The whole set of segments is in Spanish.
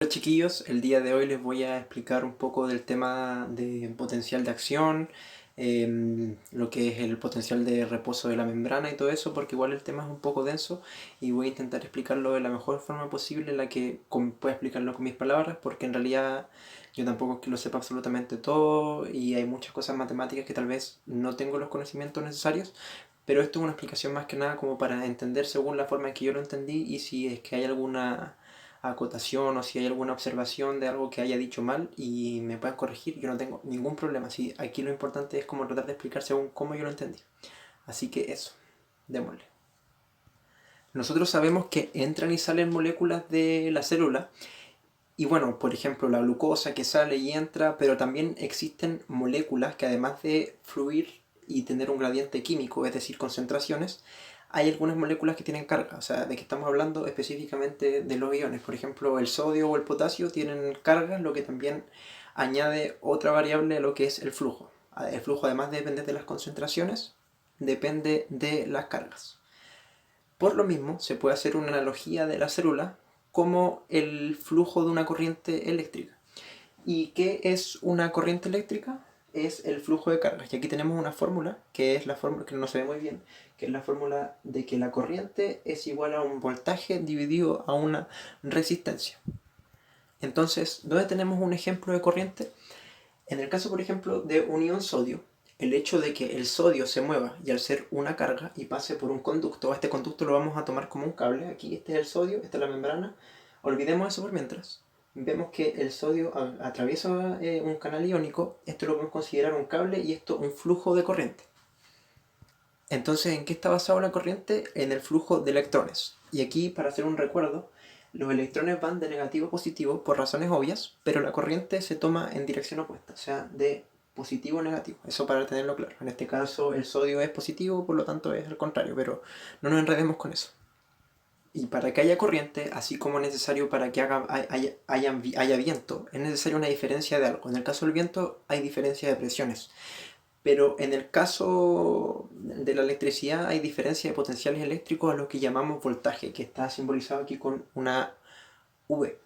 Hola chiquillos, el día de hoy les voy a explicar un poco del tema de potencial de acción, lo que es el potencial de reposo de la membrana y todo eso, porque igual el tema es un poco denso y voy a intentar explicarlo de la mejor forma posible, en la que pueda explicarlo con mis palabras, porque en realidad yo tampoco es que lo sepa absolutamente todo y hay muchas cosas matemáticas que tal vez no tengo los conocimientos necesarios, pero esto es una explicación más que nada como para entender según la forma en que yo lo entendí y si es que hay alguna acotación o si hay alguna observación de algo que haya dicho mal y me puedan corregir, yo no tengo ningún problema. Sí, aquí lo importante es como tratar de explicar según cómo yo lo entendí. Así que eso, démosle. Nosotros sabemos que entran y salen moléculas de la célula y bueno, por ejemplo, la glucosa que sale y entra, pero también existen moléculas que además de fluir y tener un gradiente químico, es decir, concentraciones, hay algunas moléculas que tienen carga. O sea, de que estamos hablando específicamente de los iones. Por ejemplo, el sodio o el potasio tienen cargas, lo que también añade otra variable a lo que es el flujo. El flujo, además de depender de las concentraciones, depende de las cargas. Por lo mismo, se puede hacer una analogía de la célula como el flujo de una corriente eléctrica. ¿Y qué es una corriente eléctrica? Es el flujo de cargas. Y aquí tenemos una fórmula, que es la fórmula que no se ve muy bien, que es la fórmula de que la corriente es igual a un voltaje dividido a una resistencia. Entonces, ¿dónde tenemos un ejemplo de corriente? En el caso, por ejemplo, de un ion sodio, el hecho de que el sodio se mueva y al ser una carga y pase por un conducto, este conducto lo vamos a tomar como un cable, aquí este es el sodio, esta es la membrana, olvidemos eso por mientras. Vemos que el sodio atraviesa un canal iónico, esto lo podemos considerar un cable y esto un flujo de corriente. Entonces, ¿en qué está basado la corriente? En el flujo de electrones. Y aquí, para hacer un recuerdo, los electrones van de negativo a positivo por razones obvias, pero la corriente se toma en dirección opuesta, o sea, de positivo a negativo. Eso para tenerlo claro. En este caso, el sodio es positivo, por lo tanto es al contrario, pero no nos enredemos con eso. Y para que haya corriente, así como es necesario para que haya viento, es necesaria una diferencia de algo. En el caso del viento hay diferencia de presiones. Pero en el caso de la electricidad hay diferencia de potenciales eléctricos a lo que llamamos voltaje, que está simbolizado aquí con una V.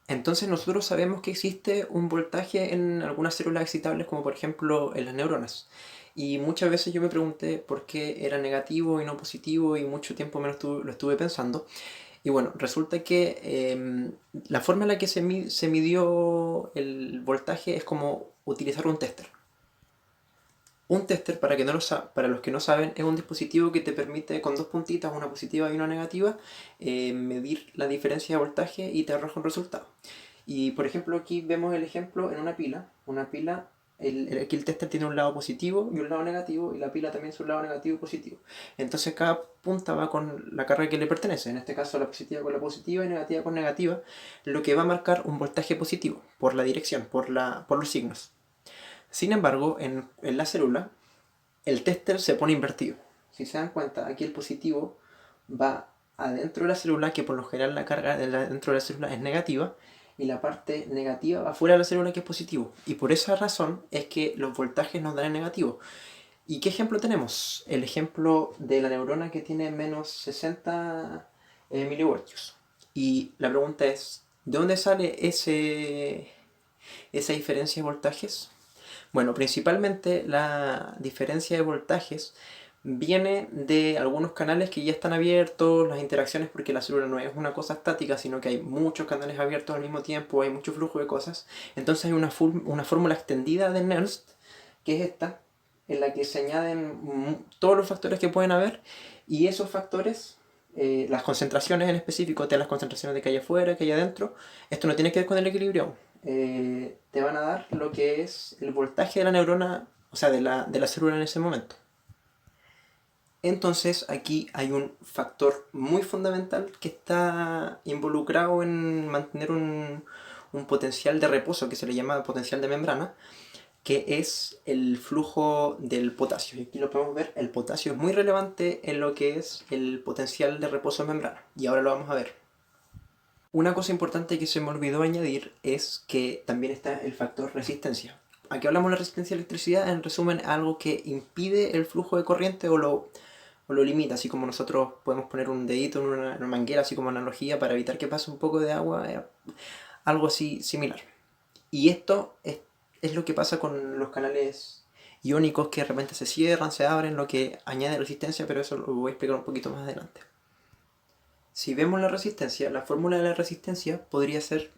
Entonces nosotros sabemos que existe un voltaje en algunas células excitables, como por ejemplo en las neuronas. Y muchas veces yo me pregunté por qué era negativo y no positivo y mucho tiempo me lo estuve pensando. Y bueno, resulta que la forma en la que se midió el voltaje es como utilizar un tester. Un tester, para los que no saben, es un dispositivo que te permite con dos puntitas, una positiva y una negativa, medir la diferencia de voltaje y te arroja un resultado. Y por ejemplo aquí vemos el ejemplo en una pila. Una pila, aquí el tester tiene un lado positivo y un lado negativo, y la pila también es un lado negativo y positivo. Entonces cada punta va con la carga que le pertenece, en este caso la positiva con la positiva y negativa con negativa, lo que va a marcar un voltaje positivo por la dirección, por los signos. Sin embargo, en la célula, el tester se pone invertido. Si se dan cuenta, aquí el positivo va adentro de la célula, que por lo general la carga dentro de la célula es negativa, y la parte negativa va fuera de la célula, que es positivo. Y por esa razón es que los voltajes nos dan en negativo. ¿Y qué ejemplo tenemos? El ejemplo de la neurona que tiene menos 60 milivoltios. Y la pregunta es, ¿de dónde sale esa diferencia de voltajes? Bueno, principalmente la diferencia de voltajes viene de algunos canales que ya están abiertos, las interacciones, porque la célula no es una cosa estática, sino que hay muchos canales abiertos al mismo tiempo, hay mucho flujo de cosas. Entonces hay una fórmula extendida de Nernst, que es esta, en la que se añaden todos los factores que pueden haber, y esos factores, las concentraciones en específico, de las concentraciones de que hay afuera, que hay adentro, esto no tiene que ver con el equilibrio, te van a dar lo que es el voltaje de la neurona, o sea, de la célula en ese momento. Entonces aquí hay un factor muy fundamental que está involucrado en mantener un potencial de reposo, que se le llama potencial de membrana, que es el flujo del potasio. Y aquí lo podemos ver, el potasio es muy relevante en lo que es el potencial de reposo de membrana. Y ahora lo vamos a ver. Una cosa importante que se me olvidó añadir es que también está el factor resistencia. Aquí hablamos de la resistencia a la electricidad, en resumen, algo que impide el flujo de corriente o lo o lo limita, así como nosotros podemos poner un dedito en una manguera, así como analogía, para evitar que pase un poco de agua, algo así similar. Y esto es lo que pasa con los canales iónicos, que de repente se cierran, se abren, lo que añade resistencia, pero eso lo voy a explicar un poquito más adelante. Si vemos la resistencia, la fórmula de la resistencia podría ser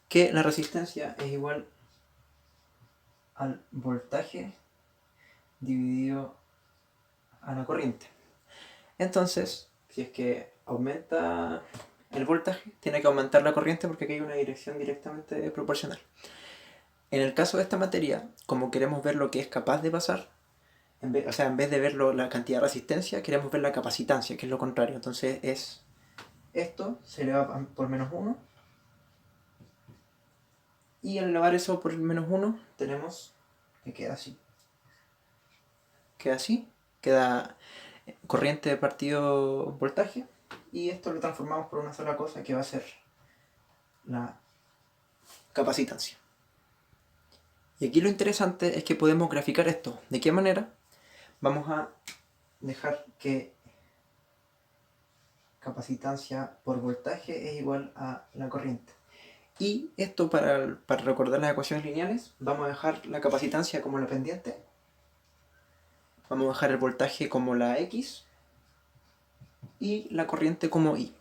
que la resistencia es igual al voltaje dividido a la corriente. Entonces, si es que aumenta el voltaje, tiene que aumentar la corriente, porque aquí hay una dirección directamente proporcional. En el caso de esta materia, como queremos ver lo que es capaz de pasar, en vez de ver la cantidad de resistencia, queremos ver la capacitancia, que es lo contrario. Entonces esto se eleva por menos 1, y al elevar eso por menos 1 tenemos que queda así. Queda corriente de partido voltaje, y esto lo transformamos por una sola cosa, que va a ser la capacitancia. Y aquí lo interesante es que podemos graficar esto. ¿De qué manera? Vamos a dejar que capacitancia por voltaje es igual a la corriente. Y esto, para recordar las ecuaciones lineales, vamos a dejar la capacitancia como la pendiente, vamos a dejar el voltaje como la X y la corriente como Y.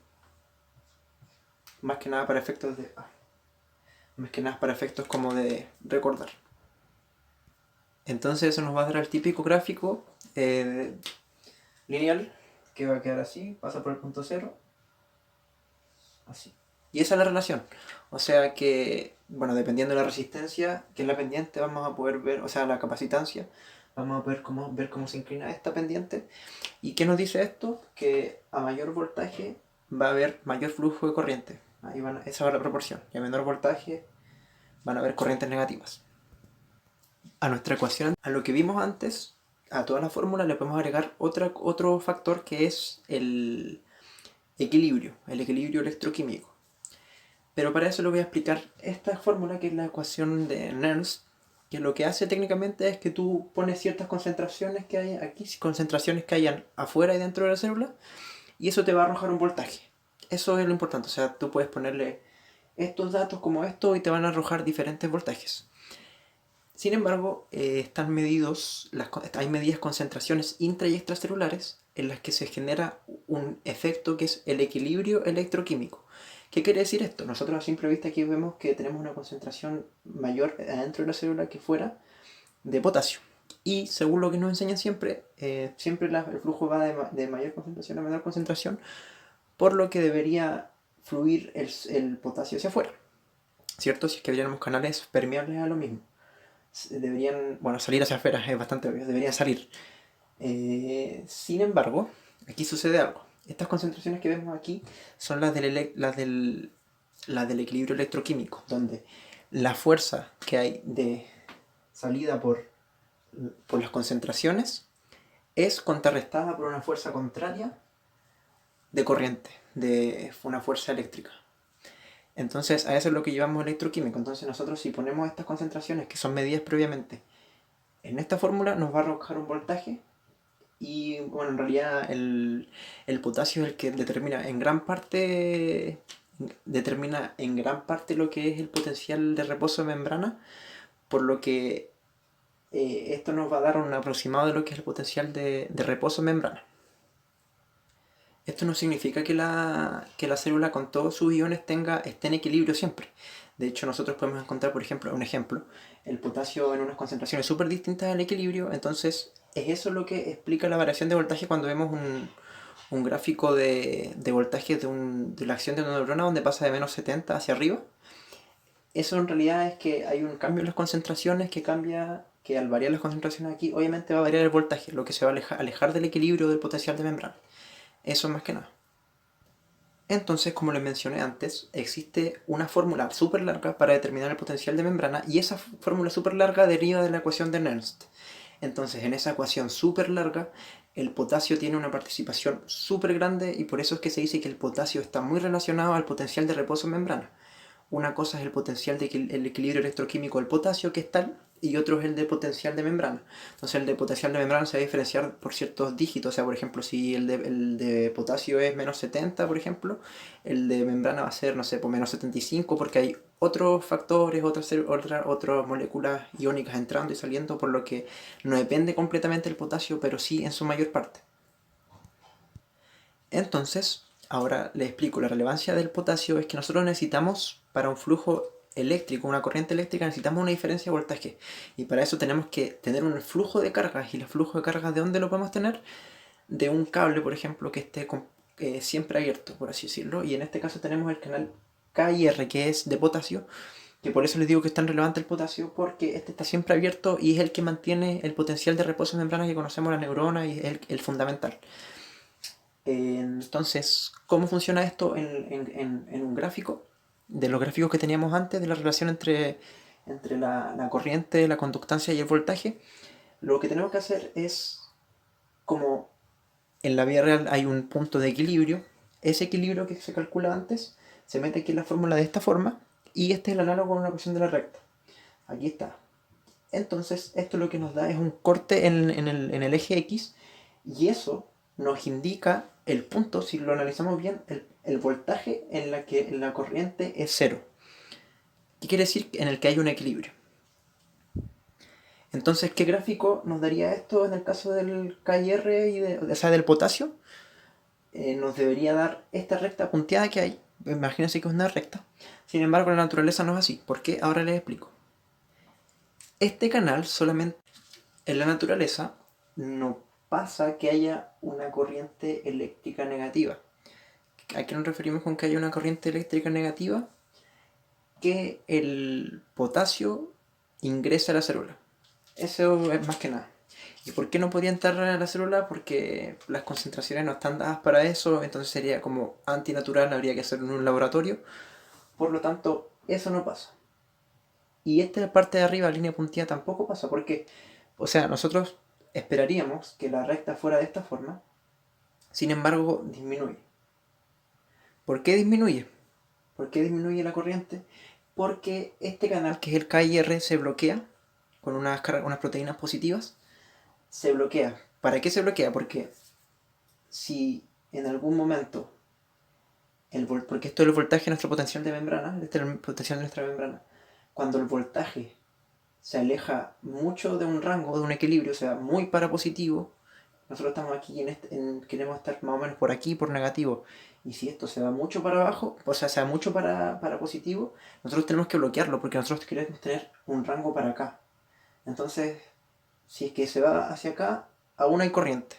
Más que nada para efectos como de recordar. Entonces eso nos va a dar el típico gráfico lineal, que va a quedar así, pasa por el punto 0, así. Y esa es la relación. O sea que, bueno, dependiendo de la resistencia, que es la pendiente, vamos a poder ver, o sea, la capacitancia, vamos a ver cómo se inclina esta pendiente. ¿Y qué nos dice esto? Que a mayor voltaje va a haber mayor flujo de corriente. Esa va a la proporción. Y a menor voltaje van a haber corrientes negativas. A nuestra ecuación, a lo que vimos antes, a toda la fórmula le podemos agregar otro factor, que es el equilibrio electroquímico. Pero para eso le voy a explicar esta fórmula, que es la ecuación de Nernst, que lo que hace técnicamente es que tú pones ciertas concentraciones que hay aquí, concentraciones que hayan afuera y dentro de la célula, y eso te va a arrojar un voltaje. Eso es lo importante. O sea, tú puedes ponerle estos datos como esto y te van a arrojar diferentes voltajes. Sin embargo, están medidos, hay medidas concentraciones intra y extracelulares en las que se genera un efecto que es el equilibrio electroquímico. ¿Qué quiere decir esto? Nosotros a simple vista aquí vemos que tenemos una concentración mayor adentro de la célula que fuera de potasio. Y según lo que nos enseñan siempre, el flujo va de mayor concentración a menor concentración, por lo que debería fluir el potasio hacia afuera, ¿cierto? Si es que tuviéramos canales permeables a lo mismo. Deberían, salir hacia afuera, es bastante obvio, deberían salir. Sin embargo, aquí sucede algo. Estas concentraciones que vemos aquí son las del equilibrio electroquímico, donde la fuerza que hay de salida por las concentraciones es contrarrestada por una fuerza contraria de corriente, de una fuerza eléctrica. Entonces a eso es lo que llevamos electroquímico. Entonces nosotros, si ponemos estas concentraciones que son medidas previamente en esta fórmula, nos va a arrojar un voltaje. Y bueno, en realidad el potasio es el que determina en gran parte lo que es el potencial de reposo de membrana, por lo que esto nos va a dar un aproximado de lo que es el potencial de reposo de membrana. Esto no significa que la célula con todos sus iones esté en equilibrio siempre. De hecho, nosotros podemos encontrar, por ejemplo, el potasio en unas concentraciones súper distintas al equilibrio. Entonces, es eso lo que explica la variación de voltaje cuando vemos un gráfico de voltaje de la acción de una neurona donde pasa de menos 70 hacia arriba. Eso en realidad es que hay un cambio en las concentraciones que al variar las concentraciones aquí, obviamente va a variar el voltaje, lo que se va a alejar del equilibrio del potencial de membrana. Eso más que nada. Entonces, como les mencioné antes, existe una fórmula súper larga para determinar el potencial de membrana, y esa fórmula súper larga deriva de la ecuación de Nernst. Entonces, en esa ecuación súper larga, el potasio tiene una participación súper grande, y por eso es que se dice que el potasio está muy relacionado al potencial de reposo en membrana. Una cosa es el potencial el equilibrio electroquímico del potasio, que es tal, y otro es el de potencial de membrana. Entonces el de potencial de membrana se va a diferenciar por ciertos dígitos, o sea, por ejemplo, si el de potasio es menos 70, por ejemplo, el de membrana va a ser, no sé, por menos 75, porque hay otros factores, otras moléculas iónicas entrando y saliendo, por lo que no depende completamente del potasio, pero sí en su mayor parte. Entonces, ahora les explico, la relevancia del potasio es que nosotros necesitamos, para un flujo eléctrico, una corriente eléctrica, necesitamos una diferencia de voltaje. Y para eso tenemos que tener un flujo de cargas. ¿Y el flujo de cargas de dónde lo podemos tener? De un cable, por ejemplo, que esté siempre abierto, por así decirlo. Y en este caso tenemos el canal K y R, que es de potasio, que por eso les digo que es tan relevante el potasio, porque este está siempre abierto y es el que mantiene el potencial de reposo de membrana que conocemos la neurona y es el fundamental. Entonces, ¿cómo funciona esto en un gráfico? De los gráficos que teníamos antes, de la relación entre la corriente, la conductancia y el voltaje, lo que tenemos que hacer es, como en la vida real hay un punto de equilibrio, ese equilibrio que se calcula antes se mete aquí en la fórmula de esta forma, y este es el análogo con una ecuación de la recta. Aquí está. Entonces, esto lo que nos da es un corte en el eje X, y eso nos indica el punto, si lo analizamos bien, el voltaje en la corriente es cero. ¿Qué quiere decir? En el que hay un equilibrio. Entonces, ¿qué gráfico nos daría esto en el caso del KR o sea, del potasio? Nos debería dar esta recta punteada que hay. Imagínense que es una recta. Sin embargo, la naturaleza no es así. ¿Por qué? Ahora les explico. Este canal solamente en la naturaleza no pasa que haya una corriente eléctrica negativa. ¿A qué nos referimos con que haya una corriente eléctrica negativa? Que el potasio ingresa a la célula. Eso es más que nada. ¿Y por qué no podría entrar a la célula? Porque las concentraciones no están dadas para eso, entonces sería como antinatural, habría que hacerlo en un laboratorio. Por lo tanto, eso no pasa. Y esta parte de arriba, línea puntilla, tampoco pasa, porque, o sea, nosotros esperaríamos que la recta fuera de esta forma, sin embargo, disminuye. ¿Por qué disminuye? ¿Por qué disminuye la corriente? Porque este canal, que es el KIR, se bloquea con unas proteínas positivas. Se bloquea. ¿Para qué se bloquea? Porque si en algún momento, porque esto es el voltaje de nuestro potencial de membrana, este es el potencial de nuestra membrana, cuando el voltaje se aleja mucho de un rango, de un equilibrio, o sea, muy para positivo, nosotros estamos aquí queremos estar más o menos por aquí, por negativo, y si esto se va mucho para abajo, o sea, se va mucho para positivo, nosotros tenemos que bloquearlo, porque nosotros queremos tener un rango para acá. Entonces, si es que se va hacia acá, aún hay corriente.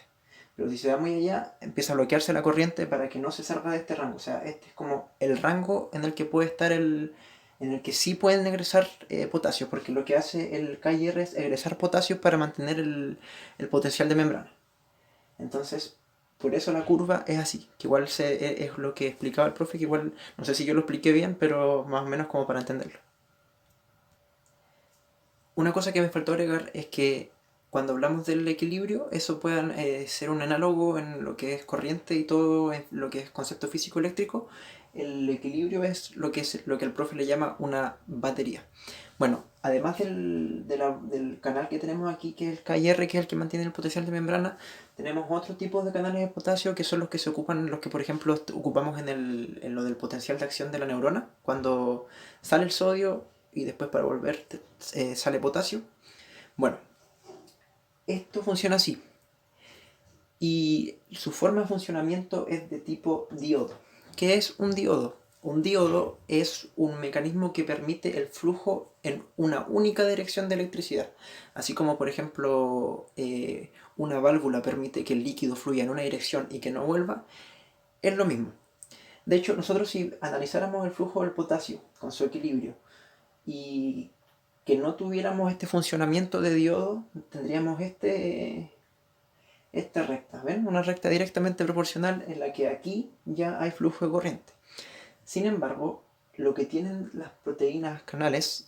Pero si se va muy allá, empieza a bloquearse la corriente para que no se salga de este rango. O sea, este es como el rango en el que puede estar en el que sí pueden egresar potasio, porque lo que hace el KIR es egresar potasio para mantener el potencial de membrana. Entonces, por eso la curva es así, que igual es lo que explicaba el profe, que igual no sé si yo lo expliqué bien, pero más o menos como para entenderlo. Una cosa que me faltó agregar es que cuando hablamos del equilibrio, eso puede ser un análogo en lo que es corriente y todo en lo que es concepto físico eléctrico. El equilibrio es lo que el profe le llama una batería. Bueno, además del canal que tenemos aquí, que es el KIR, que es el que mantiene el potencial de membrana, tenemos otros tipos de canales de potasio que son los que se ocupan, los que por ejemplo ocupamos en lo del potencial de acción de la neurona, cuando sale el sodio y después para volver sale potasio. Bueno, esto funciona así. Y su forma de funcionamiento es de tipo diodo. ¿Qué es un diodo? Un diodo es un mecanismo que permite el flujo en una única dirección de electricidad. Así como, por ejemplo, una válvula permite que el líquido fluya en una dirección y que no vuelva, es lo mismo. De hecho, nosotros si analizáramos el flujo del potasio con su equilibrio y que no tuviéramos este funcionamiento de diodo, tendríamos esta recta, ¿ven? Una recta directamente proporcional en la que aquí ya hay flujo de corriente. Sin embargo, lo que tienen las proteínas canales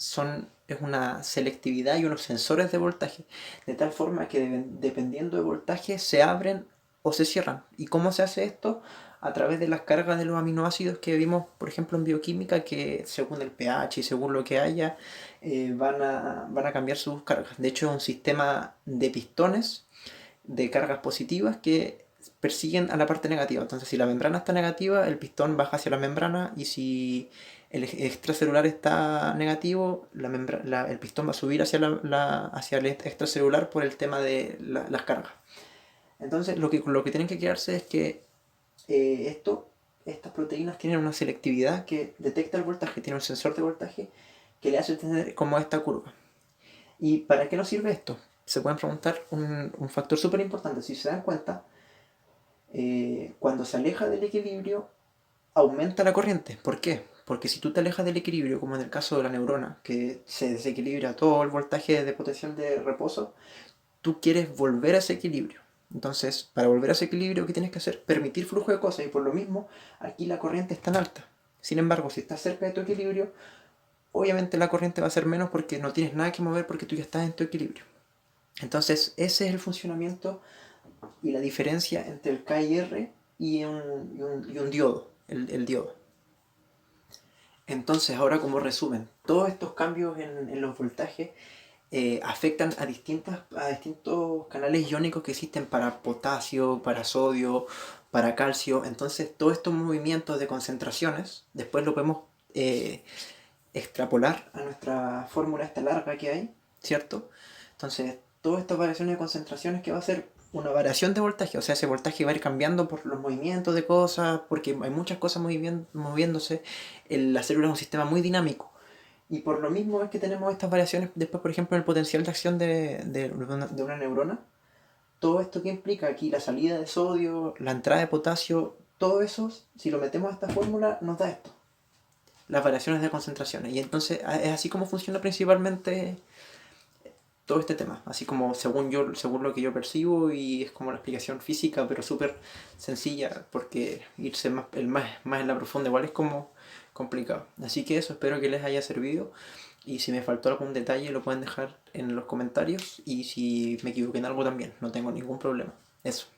es una selectividad y unos sensores de voltaje, de tal forma que dependiendo de voltaje se abren o se cierran. ¿Y cómo se hace esto? a través de las cargas de los aminoácidos que vimos, por ejemplo, en bioquímica, que según el pH y según lo que haya, van a cambiar sus cargas. De hecho, es un sistema de pistones de cargas positivas que persiguen a la parte negativa. Entonces, si la membrana está negativa, el pistón baja hacia la membrana, y si el extracelular está negativo, el pistón va a subir hacia el extracelular por el tema de las cargas. Entonces, lo que tienen que quedarse es que estas proteínas tienen una selectividad que detecta el voltaje, tiene un sensor de voltaje que le hace tener como esta curva. ¿Y para qué nos sirve esto? Se pueden preguntar un factor súper importante. Si se dan cuenta, cuando se aleja del equilibrio, aumenta la corriente. ¿Por qué? Porque si tú te alejas del equilibrio, como en el caso de la neurona, que se desequilibra todo el voltaje de potencial de reposo, tú quieres volver a ese equilibrio. Entonces, para volver a ese equilibrio, ¿qué tienes que hacer? Permitir flujo de cosas, y por lo mismo, aquí la corriente es tan alta. Sin embargo, si estás cerca de tu equilibrio, obviamente la corriente va a ser menos porque no tienes nada que mover porque tú ya estás en tu equilibrio. Entonces, ese es el funcionamiento y la diferencia entre el KIR y un diodo, el diodo. Entonces, ahora como resumen, todos estos cambios en los voltajes afectan a distintos canales iónicos que existen para potasio, para sodio, para calcio. Entonces, todos estos movimientos de concentraciones, después lo podemos extrapolar a nuestra fórmula esta larga que hay, ¿cierto? Entonces, todas estas variaciones de concentraciones, que va a ser una variación de voltaje, o sea, ese voltaje va a ir cambiando por los movimientos de cosas, porque hay muchas cosas moviéndose. La célula es un sistema muy dinámico. Y por lo mismo es que tenemos estas variaciones después, por ejemplo, en el potencial de acción de una neurona. Todo esto que implica aquí la salida de sodio, la entrada de potasio, todo eso, si lo metemos a esta fórmula, nos da esto, las variaciones de concentraciones. Y entonces es así como funciona principalmente todo este tema, así como según lo que yo percibo, y es como la explicación física, pero súper sencilla, porque irse más en la profunda igual es como complicado. Así que eso, espero que les haya servido, y si me faltó algún detalle lo pueden dejar en los comentarios, y si me equivoqué en algo también, no tengo ningún problema. Eso.